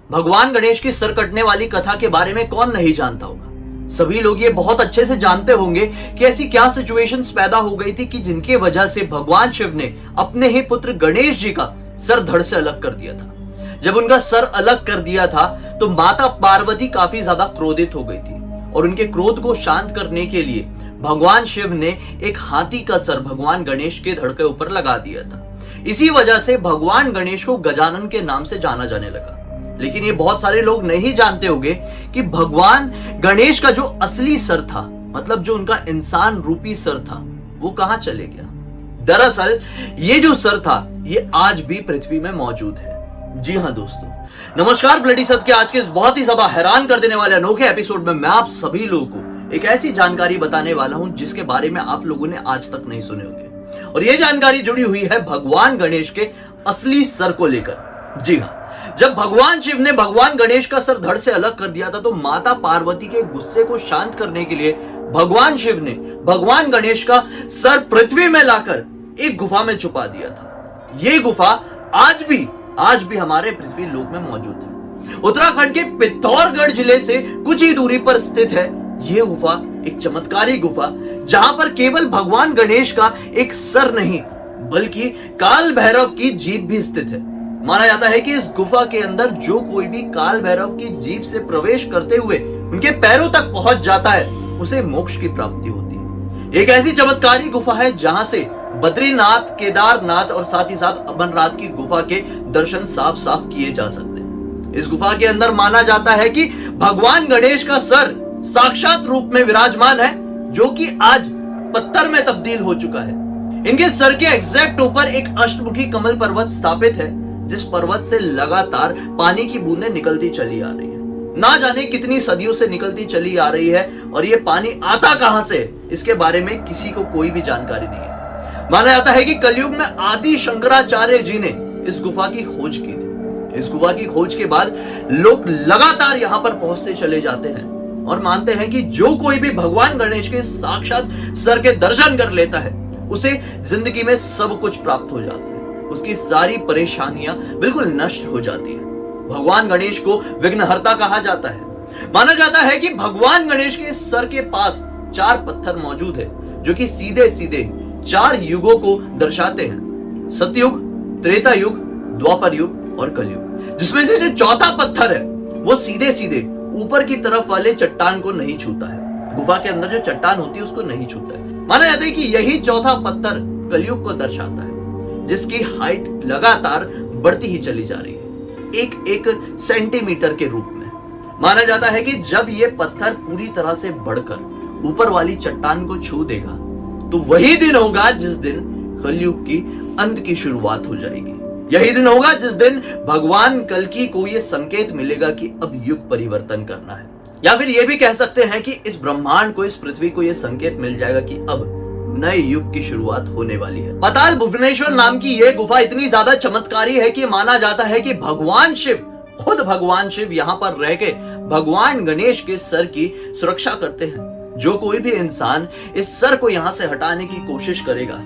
भगवान गणेश की सर कटने वाली कथा के बारे में कौन नहीं जानता होगा। सभी लोग ये बहुत अच्छे से जानते होंगे कि ऐसी क्या सिचुएशंस पैदा हो गई थी कि जिनके वजह से भगवान शिव ने अपने ही पुत्र गणेश जी का सर धड़ से अलग कर दिया था। जब उनका सर अलग कर दिया था तो माता पार्वती काफी ज्यादा क्रोधित हो गई थी और उनके क्रोध को शांत करने के लिए भगवान शिव ने एक हाथी का सर भगवान गणेश के धड़ के ऊपर लगा दिया था। इसी वजह से भगवान गणेश को गजानन के नाम से जाना जाने लगा। लेकिन ये बहुत सारे लोग नहीं जानते होंगे कि भगवान गणेश का जो असली सर था, मतलब जो उनका इंसान रूपी सर था, वो कहां चले गया। दरअसल ये जो सर था ये आज भी पृथ्वी में मौजूद है। जी हां दोस्तों, नमस्कार। ब्लडी सत्य के आज के इस बहुत ही ज्यादा हैरान कर देने वाले अनोखे एपिसोड में मैं आप सभी लोगों को एक ऐसी जानकारी बताने वाला हूं जिसके बारे में आप लोगों ने आज तक नहीं सुने होंगे। और ये जानकारी जुड़ी हुई है भगवान गणेश के असली सर को लेकर। जी हां, जब भगवान शिव ने भगवान गणेश का सर धड़ से अलग कर दिया था तो माता पार्वती के गुस्से को शांत करने के लिए भगवान शिव ने भगवान गणेश का सर पृथ्वी में लाकर एक गुफा में छुपा दिया था। ये गुफा आज भी हमारे पृथ्वी लोक में मौजूद है। उत्तराखंड के पिथौरागढ़ जिले से कुछ ही दूरी पर स्थित है यह गुफा, एक चमत्कारी गुफा जहां पर केवल भगवान गणेश का एक सर नहीं बल्कि काल भैरव की जीभ भी स्थित है। माना जाता है कि इस गुफा के अंदर जो कोई भी काल भैरव की जीभ से प्रवेश करते हुए उनके पैरों तक पहुंच जाता है उसे मोक्ष की प्राप्ति होती है। एक ऐसी चमत्कारी गुफा है जहां से बद्रीनाथ, केदारनाथ और साथ ही साथ अमरनाथ की गुफा के दर्शन साफ साफ किए जा सकते हैं। इस गुफा के अंदर माना जाता है कि भगवान गणेश का सर साक्षात रूप में विराजमान है जो कि आज पत्थर में तब्दील हो चुका है। इनके सर के एग्जैक्ट ऊपर एक अष्टमुखी कमल पर्वत स्थापित है जिस पर्वत से लगातार पानी की बूंदें निकलती चली आ रही है। ना जाने कितनी सदियों से निकलती चली आ रही है और ये पानी आता कहां से, इसके बारे में किसी को कोई भी जानकारी नहीं है। माना जाता है कि कलयुग में आदि शंकराचार्य जी ने इस गुफा की खोज की थी। इस गुफा की खोज के बाद लोग लगातार यहां पर पहुंचते चले जाते हैं और मानते हैं कि जो कोई भी भगवान गणेश के साक्षात सर के दर्शन कर लेता है उसे जिंदगी में सब कुछ प्राप्त हो जाता है, उसकी सारी परेशानियां बिल्कुल नष्ट हो जाती है। भगवान गणेश को विघ्नहर्ता कहा जाता है। माना जाता है कि भगवान गणेश के सर के पास 4 पत्थर मौजूद है जो कि सीधे सीधे 4 युगों को दर्शाते हैं, सतयुग, त्रेता युग, द्वापर युग और कलयुग। जिसमें से जो चौथा पत्थर है वो सीधे सीधे ऊपर की तरफ वाले चट्टान को नहीं छूता है। गुफा के अंदर जो चट्टान होती है उसको नहीं छूता है। माना जाता है कि यही चौथा पत्थर कलयुग को दर्शाता है जिसकी हाइट लगातार बढ़ती ही चली जा रही है, एक सेंटीमीटर के रूप में। माना जाता है कि जब ये पत्थर पूरी तरह से बढ़कर ऊपर वाली चट्टान को छू देगा तो वही दिन होगा जिस दिन कलयुग की अंत की शुरुआत हो जाएगी। यही दिन होगा जिस दिन भगवान कल्कि को यह संकेत मिलेगा कि अब युग परिवर्तन करना है, या फिर यह भी कह सकते हैं कि इस ब्रह्मांड को, इस पृथ्वी को यह संकेत मिल जाएगा कि अब नए युग की शुरुआत होने वाली है। पाताल भुवनेश्वर नाम की यह गुफा इतनी ज्यादा चमत्कारी है कि माना जाता है कि खुद भगवान शिव यहाँ पर रह के भगवान गणेश के सर की सुरक्षा करते हैं। जो कोई भी इंसान इस सर को यहाँ से हटाने की कोशिश करेगा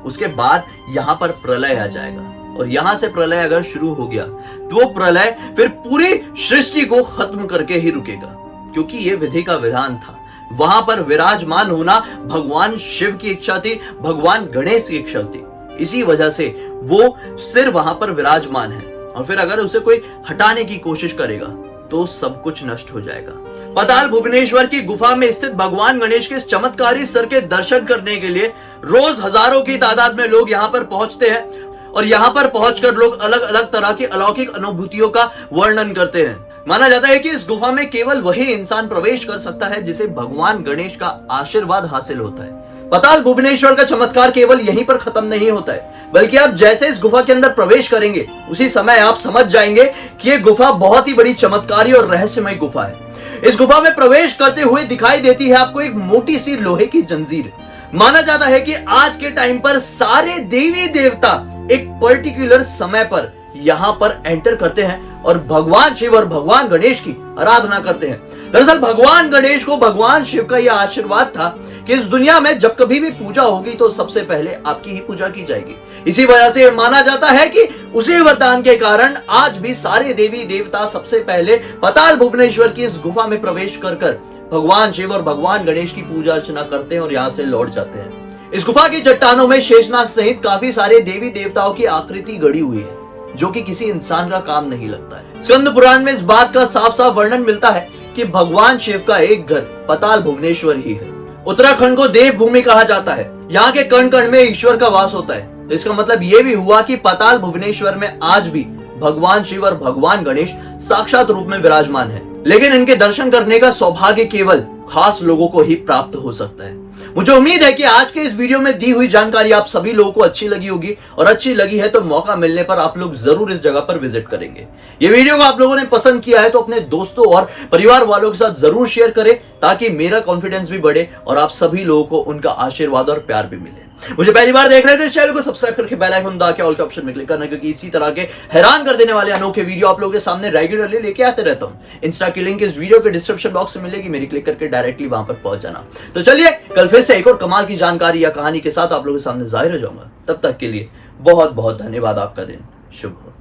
उसके बाद यहाँ पर प्रलय आ जाएगा और यहाँ से प्रलय अगर शुरू हो गया तो वो प्रलय फिर पूरी सृष्टि को खत्म करके ही रुकेगा, क्योंकि ये विधि का विधान था। वहां पर विराजमान होना भगवान शिव की इच्छा थी, भगवान गणेश की इच्छा थी। इसी वजह से वो सिर वहां पर विराजमान है और फिर अगर उसे कोई हटाने की कोशिश करेगा तो सब कुछ नष्ट हो जाएगा। पाताल भुवनेश्वर की गुफा में स्थित भगवान गणेश के इस चमत्कारी सर के दर्शन करने के लिए रोज हजारों की तादाद में लोग यहाँ पर पहुंचते हैं और यहाँ पर पहुंचकर लोग अलग अलग तरह की अलौकिक अनुभूतियों का वर्णन करते हैं। माना जाता है कि इस गुफा में केवल वही इंसान प्रवेश कर सकता है जिसे भगवान गणेश का आशीर्वाद हासिल होता है। पाताल भुवनेश्वर का चमत्कार केवल यहीं पर खत्म नहीं होता है, बल्कि आप जैसे इस गुफा के अंदर प्रवेश करेंगे उसी समय आप समझ जाएंगे कि यह गुफा बहुत ही बड़ी चमत्कारी और रहस्यमय गुफा है। इस गुफा में प्रवेश करते हुए दिखाई देती है आपको एक मोटी सी लोहे की जंजीर। माना जाता है कि आज के टाइम पर सारे देवी देवता एक पर्टिकुलर समय पर यहाँ पर एंटर करते हैं और भगवान शिव और भगवान गणेश की आराधना करते हैं। दरअसल भगवान गणेश को भगवान शिव का यह आशीर्वाद था कि इस दुनिया में जब कभी भी पूजा होगी तो सबसे पहले आपकी ही पूजा की जाएगी। इसी वजह से माना जाता है कि उसी वरदान के कारण आज भी सारे देवी देवता सबसे पहले पाताल भुवनेश्वर की इस गुफा में प्रवेश कर भगवान शिव और भगवान गणेश की पूजा अर्चना करते हैं और यहाँ से लौट जाते हैं। इस गुफा की चट्टानों में शेषनाग सहित काफी सारे देवी देवताओं की आकृति गढ़ी हुई है, जो कि किसी इंसान का काम नहीं लगता है। स्कंद पुराण में इस बात का साफ साफ वर्णन मिलता है कि भगवान शिव का एक घर पाताल भुवनेश्वर ही है। उत्तराखंड को देवभूमि कहा जाता है। यहाँ के कण कण में ईश्वर का वास होता है। तो इसका मतलब ये भी हुआ कि पाताल भुवनेश्वर में आज भी भगवान शिव और भगवान गणेश साक्षात रूप में विराजमान है, लेकिन इनके दर्शन करने का सौभाग्य केवल खास लोगों को ही प्राप्त हो सकता है। मुझे उम्मीद है कि आज के इस वीडियो में दी हुई जानकारी आप सभी लोगों को अच्छी लगी होगी, और अच्छी लगी है तो मौका मिलने पर आप लोग जरूर इस जगह पर विजिट करेंगे। ये वीडियो को आप लोगों ने पसंद किया है तो अपने दोस्तों और परिवार वालों के साथ जरूर शेयर करें, ताकि मेरा कॉन्फिडेंस भी बढ़े और आप सभी लोगों को उनका आशीर्वाद और प्यार भी मिले। मुझे पहली बार देख रहे थे, चैनल को सब्सक्राइब करके बेल आइकन दबा के ऑल के ऑप्शन में क्लिक करना, क्योंकि इसी तरह के हैरान कर देने वाले अनोखे वीडियो आप लोगों के सामने रेगुलरली लेके आते रहता हूं। इंस्टा की लिंक इस वीडियो के डिस्क्रिप्शन बॉक्स में मिलेगी, मेरी क्लिक करके डायरेक्टली वहां पर पहुंच जाना। तो चलिए कल फिर से एक और कमाल की जानकारी या कहानी के साथ आप लोगों के सामने जाहिर हो जाऊंगा। तब तक के लिए बहुत बहुत धन्यवाद। आपका दिन शुभ हो।